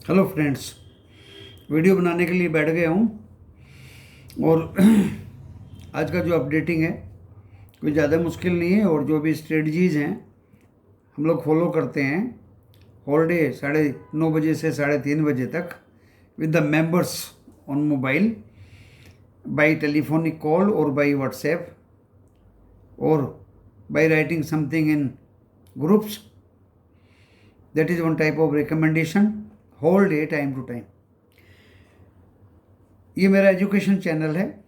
Hello friends, video बनाने के लिए बैठ गया हूँ और आज का जो अपडेटिंग है कोई ज़्यादा मुश्किल नहीं है। और जो भी स्ट्रेटजीज़ हैं हम लोग फॉलो करते हैं होल डे 9:30 से 3:30 बजे तक with the members on mobile, by telephonic call और बाई व्हाट्सएप और by writing something in groups. That is one type of recommendation whole day time to time. ये मेरा एजुकेशन चैनल है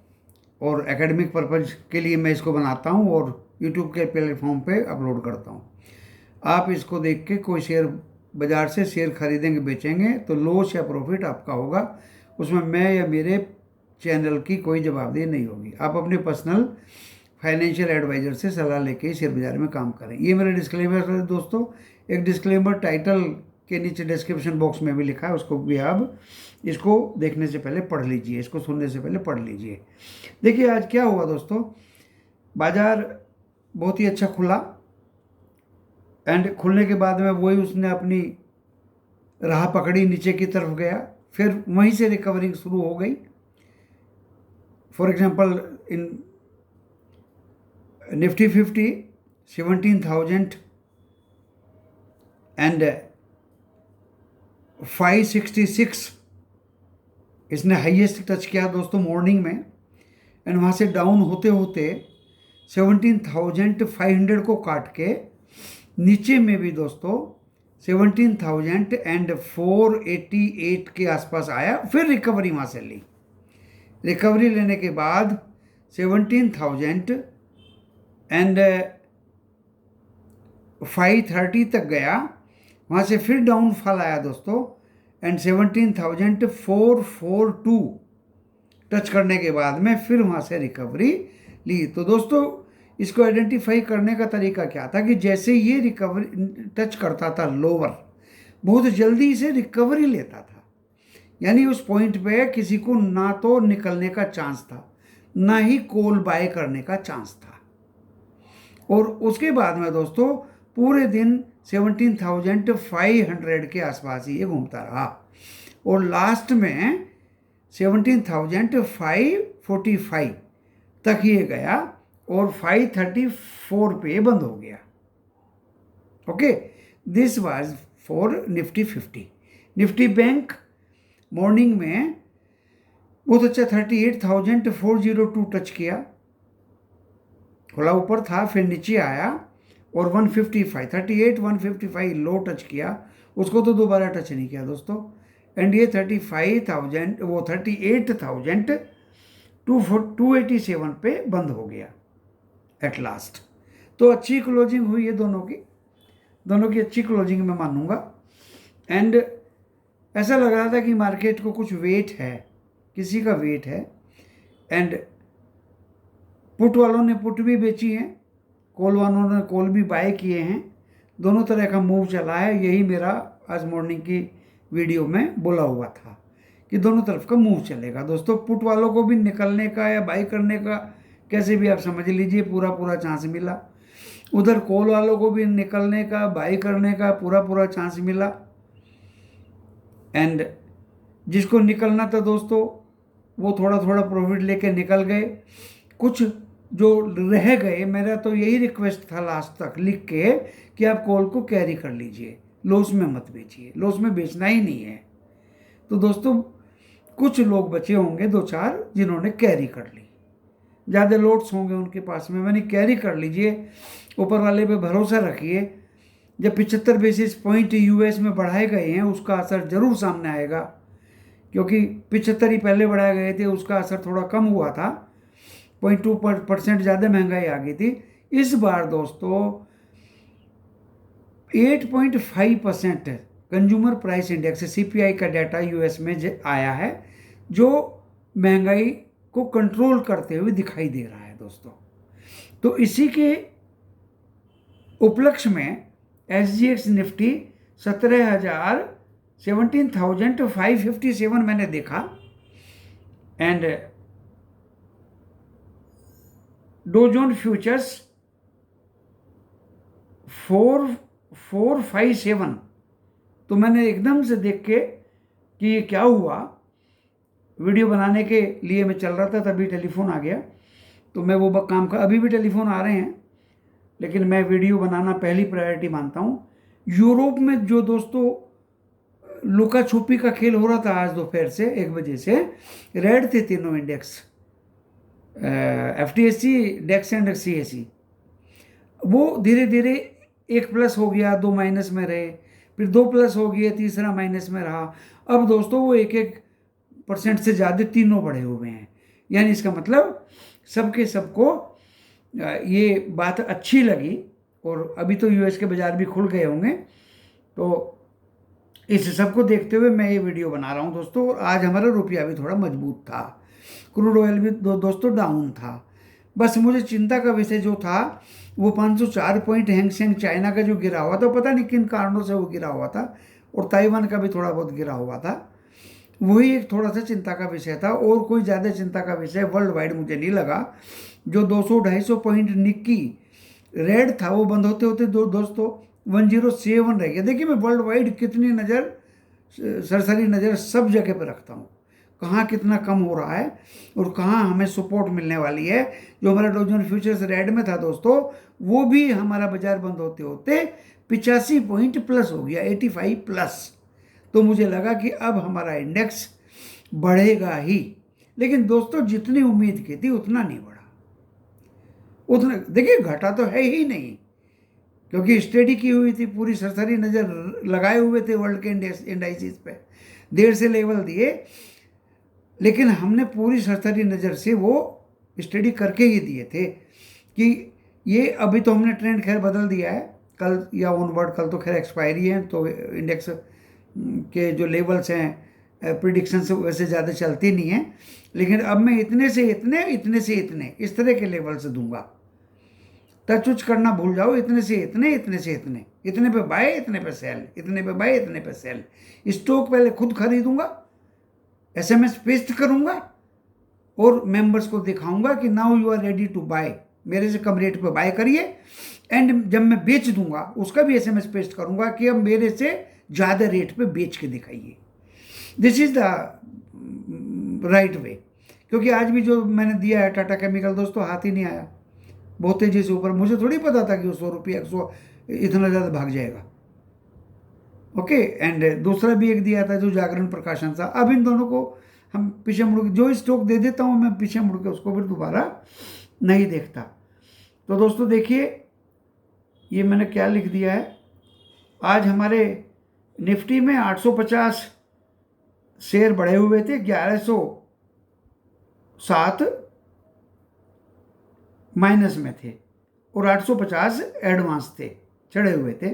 और एकेडमिक पर्पज़ के लिए मैं इसको बनाता हूँ और यूट्यूब के प्लेटफॉर्म पे अपलोड करता हूँ। आप इसको देख के कोई शेयर बाज़ार से शेयर खरीदेंगे बेचेंगे तो लॉस या प्रॉफिट आपका होगा, उसमें मैं या मेरे चैनल की कोई जवाबदेही नहीं होगी। आप अपने पर्सनल फाइनेंशियल एडवाइज़र से सलाह लेके शेयर बाज़ार में काम करें। ये मेरा डिस्क्लेमर है दोस्तों। एक डिस्क्लेमर टाइटल के नीचे डिस्क्रिप्शन बॉक्स में भी लिखा है, उसको भी आप इसको देखने से पहले पढ़ लीजिए, इसको सुनने से पहले पढ़ लीजिए। देखिए आज क्या हुआ दोस्तों, बाज़ार बहुत ही अच्छा खुला एंड खुलने के बाद में वही उसने अपनी राह पकड़ी, नीचे की तरफ गया, फिर वहीं से रिकवरिंग शुरू हो गई। For example in Nifty 50 17,000 and 566 इसने हाईएस्ट टच किया दोस्तों मॉर्निंग में, एंड वहाँ से डाउन होते होते 17,500 को काट के नीचे में भी दोस्तों 17,488 के आसपास आया। फिर रिकवरी वहाँ से ली, रिकवरी लेने के बाद 17,530 तक गया, वहाँ से फिर डाउनफॉल आया दोस्तों एंड 17,442 टच करने के बाद में फिर वहाँ से रिकवरी ली। तो दोस्तों इसको आइडेंटिफाई करने का तरीका क्या था कि जैसे ये रिकवरी टच करता था लोअर, बहुत जल्दी से रिकवरी लेता था, यानी उस पॉइंट पे किसी को ना तो निकलने का चांस था ना ही कॉल बाय करने का चांस था। और उसके बाद में दोस्तों पूरे दिन 17,500 के आसपास ही ये घूमता रहा और लास्ट में 17,545 तक ये गया और 534 पे बंद हो गया। Okay, this was for Nifty 50। Nifty bank morning में बहुत अच्छा 38,402 टच किया, खुला ऊपर था, फिर नीचे आया और 155 लो टच किया, उसको तो दोबारा टच नहीं किया दोस्तों, एंड ये 38,287 पे बंद हो गया एट लास्ट। तो अच्छी क्लोजिंग हुई है दोनों की अच्छी क्लोजिंग मैं मानूंगा। एंड ऐसा लग रहा था कि मार्केट को कुछ वेट है, किसी का वेट है, एंड पुट वालों ने पुट भी बेची है, कॉल वालों ने कॉल भी बाय किए हैं, दोनों तरह का मूव चला है। यही मेरा आज मॉर्निंग की वीडियो में बोला हुआ था कि दोनों तरफ का मूव चलेगा दोस्तों। पुट वालों को भी निकलने का या बाई करने का, कैसे भी आप समझ लीजिए, पूरा चांस मिला। उधर कॉल वालों को भी निकलने का, बाई करने का पूरा चांस मिला। एंड जिसको निकलना था दोस्तों वो थोड़ा प्रॉफिट लेके निकल गए। कुछ जो रह गए, मेरा तो यही रिक्वेस्ट था लास्ट तक लिख के कि आप कॉल को कैरी कर लीजिए, लॉस में मत बेचिए, लॉस में बेचना ही नहीं है। तो दोस्तों कुछ लोग बचे होंगे 2-4 जिन्होंने कैरी कर ली, ज़्यादा लॉट्स होंगे उनके पास में, मैंने कैरी कर लीजिए, ऊपर वाले पे भरोसा रखिए। जब 75 बेसिस पॉइंट यूएस में बढ़ाए गए हैं उसका असर जरूर सामने आएगा, क्योंकि 75 ही पहले बढ़ाए गए थे, उसका असर थोड़ा कम हुआ था, 0.2% ज़्यादा महंगाई आ गई थी। इस बार दोस्तों 8.5% कंज्यूमर प्राइस इंडेक्स सीपीआई का डाटा यूएस में आया है, जो महंगाई को कंट्रोल करते हुए दिखाई दे रहा है दोस्तों। तो इसी के उपलक्ष्य में एसजीएक्स निफ्टी 17,557 मैंने देखा, एंड डो जोन फ्यूचर्स 457, तो मैंने एकदम से देख के कि ये क्या हुआ। वीडियो बनाने के लिए मैं चल रहा था, तभी टेलीफोन आ गया, तो मैं वो काम का, अभी भी टेलीफोन आ रहे हैं, लेकिन मैं वीडियो बनाना पहली प्रायोरिटी मानता हूँ। यूरोप में जो दोस्तों लुका छुपी का खेल हो रहा था आज दोपहर से 1 बजे से, रेड थे तीनों index, FTSE, DAX and CSE। वो धीरे धीरे 1 प्लस हो गया, 2 माइनस में रहे, फिर 2 प्लस हो गया, तीसरा माइनस में रहा। अब दोस्तों वो 1% से ज़्यादा तीनों बढ़े हुए हैं। यानी इसका मतलब सबके सबको ये बात अच्छी लगी, और अभी तो US के बाजार भी खुल गए होंगे। तो इस सबको देखते हुए मैं ये वीडियो बना रहा हूँ दोस्तों। और आज हमारा रुपया भी थोड़ा मजबूत था, क्रूड ऑयल भी दोस्तों डाउन था। बस मुझे चिंता का विषय जो था वो 504 पॉइंट हैंगसेंग चाइना का जो गिरा हुआ था, पता नहीं किन कारणों से वो गिरा हुआ था, और ताइवान का भी थोड़ा बहुत गिरा हुआ था, वही एक थोड़ा सा चिंता का विषय था। और कोई ज़्यादा चिंता का विषय वर्ल्ड वाइड मुझे नहीं लगा। जो 200-250 पॉइंट निक्की रेड था वो बंद होते होते दोस्तों 107 रह गया। देखिए मैं वर्ल्ड वाइड कितनी नज़र, सरसरी नज़र सब जगह पर रखता हूँ, कहाँ कितना कम हो रहा है और कहाँ हमें सपोर्ट मिलने वाली है। जो हमारा डॉ जोन्स फ्यूचर्स रेड में था दोस्तों, वो भी हमारा बाजार बंद होते होते 85 पॉइंट प्लस हो गया, 85 प्लस। तो मुझे लगा कि अब हमारा इंडेक्स बढ़ेगा ही। लेकिन दोस्तों जितनी उम्मीद की थी उतना नहीं बढ़ा, उतना देखिए घटा तो है ही नहीं, क्योंकि स्टडी की हुई थी, पूरी सरसरी नज़र लगाए हुए थे वर्ल्ड के इंडाइसिस पे, देर से लेवल दिए, लेकिन हमने पूरी सरसरी नज़र से वो स्टडी करके ही दिए थे कि ये अभी तो हमने ट्रेंड खैर बदल दिया है, कल या ऑनवर्ड, कल तो खैर एक्सपायरी है, तो इंडेक्स के जो लेवल्स हैं प्रिडिक्शन से वैसे ज़्यादा चलती नहीं है। लेकिन अब मैं इतने से इतने, इतने से इतने, इस तरह के लेवल से दूंगा। टच उच करना भूल जाओ, इतने से इतने, इतने से इतने, इतने पे बाय, इतने पे सेल, इतने पे बाय, इतने पे सेल। स्टॉक पहले खुद खरीदूंगा, SMS पेस्ट करूंगा और मेंबर्स को दिखाऊंगा कि now you are ready to buy, मेरे से कम रेट पे बाय करिए। एंड जब मैं बेच दूंगा उसका भी SMS पेस्ट करूंगा कि अब मेरे से ज़्यादा रेट पे बेच के दिखाइए। This is the right way. क्योंकि आज भी जो मैंने दिया है टाटा केमिकल दोस्तों, हाथ ही नहीं आया, बहुत तेजी से ऊपर। मुझे थोड़ी पता था कि वो 100 रुपये 100 इतना ज़्यादा भाग जाएगा। ओके, एंड दूसरा भी एक दिया था जो जागरण प्रकाशन था। अब इन दोनों को हम पीछे मुड़ के, जो स्टॉक दे देता हूँ मैं पीछे मुड़ के उसको फिर दोबारा नहीं देखता। तो दोस्तों देखिए ये मैंने क्या लिख दिया है। आज हमारे निफ्टी में 850 शेयर बढ़े हुए थे, 1107 माइनस में थे और 850 एडवांस थे, चढ़े हुए थे।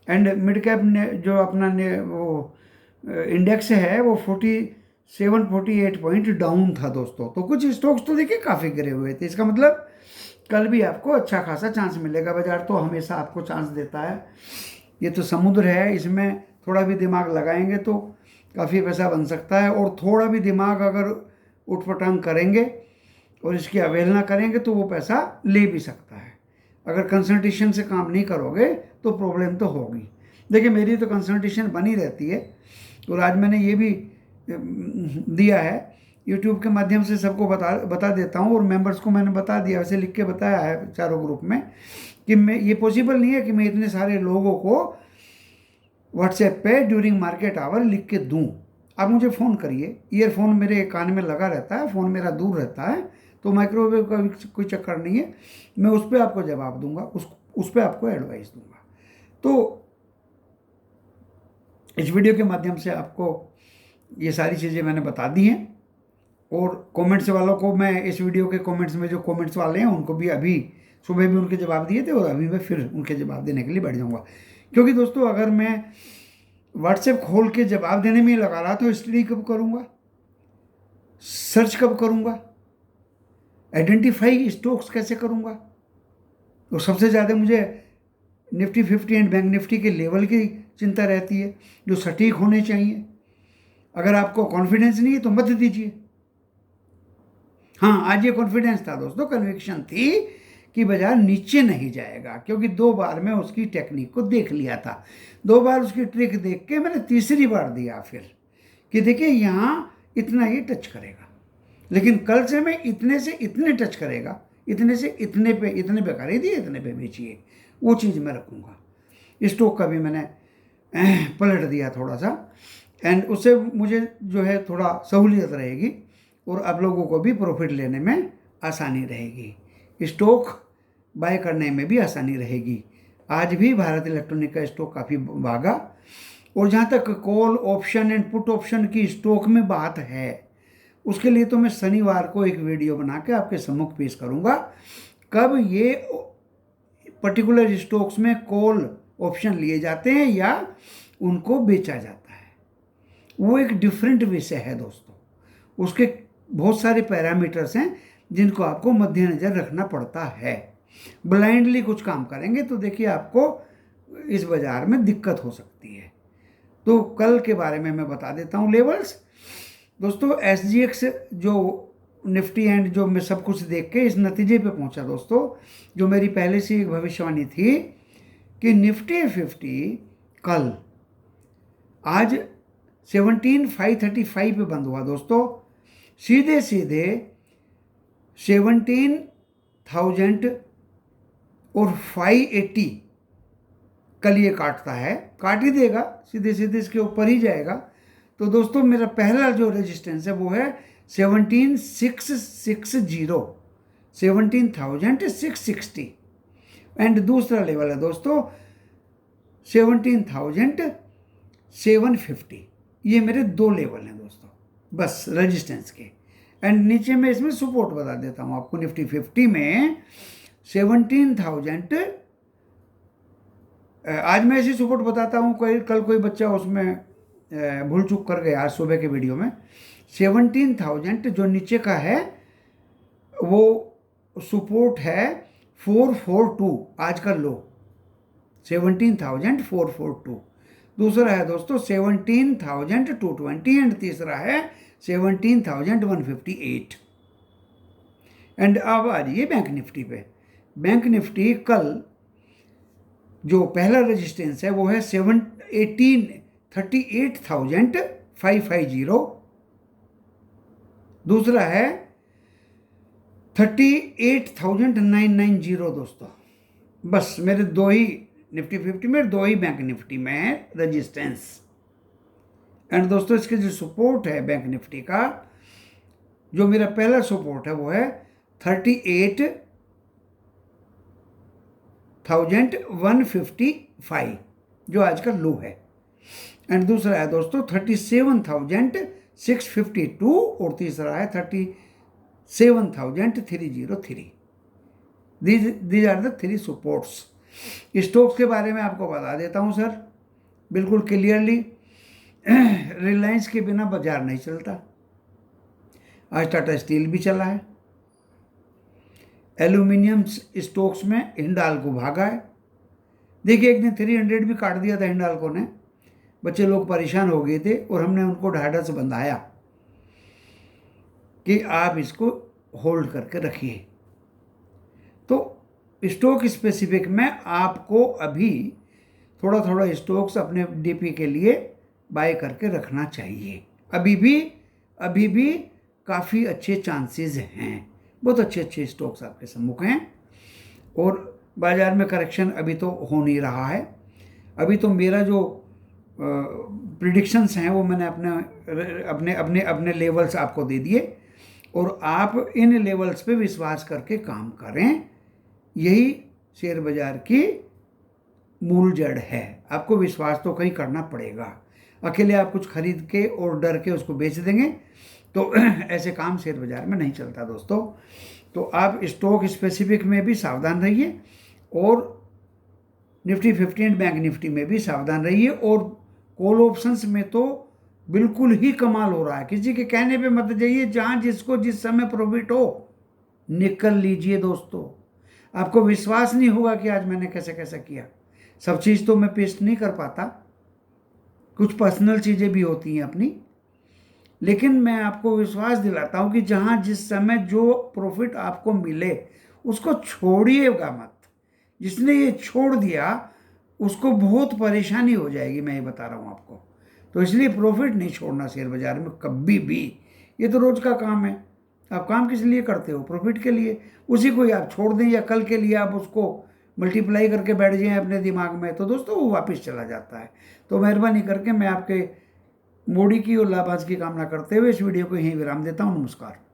एंड मिड कैप ने जो अपना वो इंडेक्स है वो 47-48 पॉइंट डाउन था दोस्तों। तो कुछ स्टॉक्स तो देखिए काफ़ी गिरे हुए थे। इसका मतलब कल भी आपको अच्छा खासा चांस मिलेगा। बाजार तो हमेशा आपको चांस देता है, ये तो समुद्र है, इसमें थोड़ा भी दिमाग लगाएंगे तो काफ़ी पैसा बन सकता है। और थोड़ा भी दिमाग अगर उठपटांग करेंगे और इसकी अवहेलना करेंगे तो वो पैसा ले भी सकता है। अगर कंसंट्रेशन से काम नहीं करोगे तो प्रॉब्लम तो होगी। देखिए मेरी तो कंसंट्रेशन बनी रहती है, और आज मैंने ये भी दिया है यूट्यूब के माध्यम से, सबको बता देता हूँ, और मेंबर्स को मैंने बता दिया, वैसे लिख के बताया है चारों ग्रुप में कि मैं, ये पॉसिबल नहीं है कि मैं इतने सारे लोगों को व्हाट्सएप पे ड्यूरिंग मार्केट आवर लिख के दूँ। आप मुझे फ़ोन करिए, ईयरफोन मेरे कान में लगा रहता है, फ़ोन मेरा दूर रहता है, तो माइक्रोवेव का कोई चक्कर नहीं है। मैं उस पर आपको जवाब दूंगा, उस पर आपको एडवाइस दूंगा। तो इस वीडियो के माध्यम से आपको ये सारी चीज़ें मैंने बता दी हैं। और कमेंट्स वालों को मैं इस वीडियो के कमेंट्स में, जो कमेंट्स वाले हैं उनको भी, अभी सुबह भी उनके जवाब दिए थे और अभी मैं फिर उनके जवाब देने के लिए बैठ जाऊँगा। क्योंकि दोस्तों अगर मैं व्हाट्सएप खोल के जवाब देने में ही लगा रहा तो स्टडी कब करूँगा, सर्च कब करूँगा, आइडेंटिफाई स्टॉक्स कैसे करूँगा। तो सबसे ज़्यादा मुझे निफ्टी 50 एंड बैंक निफ्टी के लेवल की चिंता रहती है, जो सटीक होने चाहिए। अगर आपको कॉन्फिडेंस नहीं है तो मत दीजिए। हाँ, आज ये कॉन्फिडेंस था दोस्तों, कन्विक्शन थी कि बाजार नीचे नहीं जाएगा, क्योंकि 2 बार मैं उसकी टेक्निक को देख लिया था। 2 बार उसकी ट्रिक देख के मैंने तीसरी बार दिया फिर कि देखिए यहाँ इतना ये टच करेगा, लेकिन कल से मैं इतने से इतने टच करेगा, इतने से इतने पे खरीदिए, इतने पे बेचिए, वो चीज़ मैं रखूँगा। स्टॉक का भी मैंने पलट दिया थोड़ा सा, एंड उससे मुझे जो है थोड़ा सहूलियत रहेगी और आप लोगों को भी प्रॉफिट लेने में आसानी रहेगी, स्टॉक बाय करने में भी आसानी रहेगी। आज भी भारत इलेक्ट्रॉनिक का स्टॉक काफ़ी भागा, और जहाँ तक call option and put option की स्टॉक में बात है, उसके लिए तो मैं शनिवार को एक वीडियो बना के आपके सम्मुख पेश करूँगा, कब ये पर्टिकुलर स्टॉक्स में कॉल ऑप्शन लिए जाते हैं या उनको बेचा जाता है। वो एक डिफरेंट विषय है दोस्तों, उसके बहुत सारे पैरामीटर्स हैं जिनको आपको मद्देनजर रखना पड़ता है। ब्लाइंडली कुछ काम करेंगे तो देखिए आपको इस बाजार में दिक्कत हो सकती है। तो कल के बारे में मैं बता देता हूँ लेवल्स दोस्तों। SGX जो निफ्टी एंड जो मैं सब कुछ देख के इस नतीजे पे पहुंचा दोस्तों, जो मेरी पहले से एक भविष्यवाणी थी कि निफ्टी 50 कल आज 17,535 पे बंद हुआ दोस्तों, सीधे सीधे 17,580 कल ये काटता है, काट ही देगा, सीधे सीधे इसके ऊपर ही जाएगा। तो दोस्तों मेरा पहला जो रेजिस्टेंस है वो है 17,660, 17,660, एंड दूसरा लेवल है दोस्तों 17,750। ये मेरे दो लेवल हैं दोस्तों बस रेजिस्टेंस के। एंड नीचे में इसमें सपोर्ट बता देता हूँ आपको, निफ्टी 50 में 17,000, आज मैं ऐसी सपोर्ट बताता हूँ, कल कोई बच्चा उसमें भूल चूक कर गया आज सुबह के वीडियो में। 17,000 जो नीचे का है वो सपोर्ट है 442, आज का लो 17,442। दूसरा है दोस्तों 17,220 एंड तीसरा है 17,158। एंड अब आ जाइए बैंक निफ्टी पे। बैंक निफ्टी कल जो पहला रेजिस्टेंस है वो है 38,550, दूसरा है 38,990 दोस्तों। बस मेरे दो ही निफ्टी 50 में, दो ही बैंक निफ्टी में है रेजिस्टेंस। एंड दोस्तों इसके जो सपोर्ट है बैंक निफ्टी का, जो मेरा पहला सपोर्ट है वो है 38,155 जो आज का लो है, एंड दूसरा है दोस्तों 37,652 और तीसरा है 37,303। These are the 3 supports. Stocks के बारे में आपको बता देता हूं सर बिल्कुल क्लियरली। रिलायंस के बिना बाजार नहीं चलता, आज टाटा स्टील भी चला है। एल्यूमिनियम स्टॉक्स में हिंडाल्को भागा है। देखिए एक दिन 300 भी काट दिया था हिंडाल्को ने, बच्चे लोग परेशान हो गए थे और हमने उनको ढाढ़स बंधाया कि आप इसको होल्ड करके रखिए। तो स्टॉक स्पेसिफिक में आपको अभी थोड़ा थोड़ा स्टॉक्स अपने डीपी के लिए बाय करके रखना चाहिए। अभी भी काफ़ी अच्छे चांसेस हैं, बहुत अच्छे अच्छे स्टॉक्स आपके सम्मुख हैं, और बाज़ार में करेक्शन अभी तो हो नहीं रहा है। अभी तो मेरा जो प्रिडिक्शंस हैं वो मैंने अपने लेवल्स आपको दे दिए, और आप इन लेवल्स पे विश्वास करके काम करें। यही शेयर बाजार की मूल जड़ है। आपको विश्वास तो कहीं करना पड़ेगा, अकेले आप कुछ खरीद के और डर के उसको बेच देंगे तो ऐसे काम शेयर बाजार में नहीं चलता दोस्तों। तो आप स्टॉक स्पेसिफिक में भी सावधान रहिए, और निफ्टी 50 एंड बैंक निफ्टी में भी सावधान रहिए, और कॉल ऑप्शंस में तो बिल्कुल ही कमाल हो रहा है। किसी के कहने पे मत जाइए, जहां जिसको जिस समय प्रॉफिट हो निकल लीजिए दोस्तों। आपको विश्वास नहीं होगा कि आज मैंने कैसे कैसे किया। सब चीज़ तो मैं पेस्ट नहीं कर पाता, कुछ पर्सनल चीज़ें भी होती हैं अपनी, लेकिन मैं आपको विश्वास दिलाता हूं कि जहां जिस समय जो प्रॉफिट आपको मिले उसको छोड़िएगा मत। जिसने ये छोड़ दिया उसको बहुत परेशानी हो जाएगी, मैं ये बता रहा हूं आपको। तो इसलिए प्रॉफिट नहीं छोड़ना शेयर बाजार में कभी भी। ये तो रोज का काम है। आप काम किस लिए करते हो? प्रॉफिट के लिए। उसी को ही आप छोड़ दें या कल के लिए आप उसको मल्टीप्लाई करके बैठ जाएं अपने दिमाग में, तो दोस्तों वो वापस चला जाता है। तो मेहरबानी करके मैं आपके मोड़ी की और लाभांश की कामना करते हुए इस वीडियो को यहीं विराम देता हूँ। नमस्कार।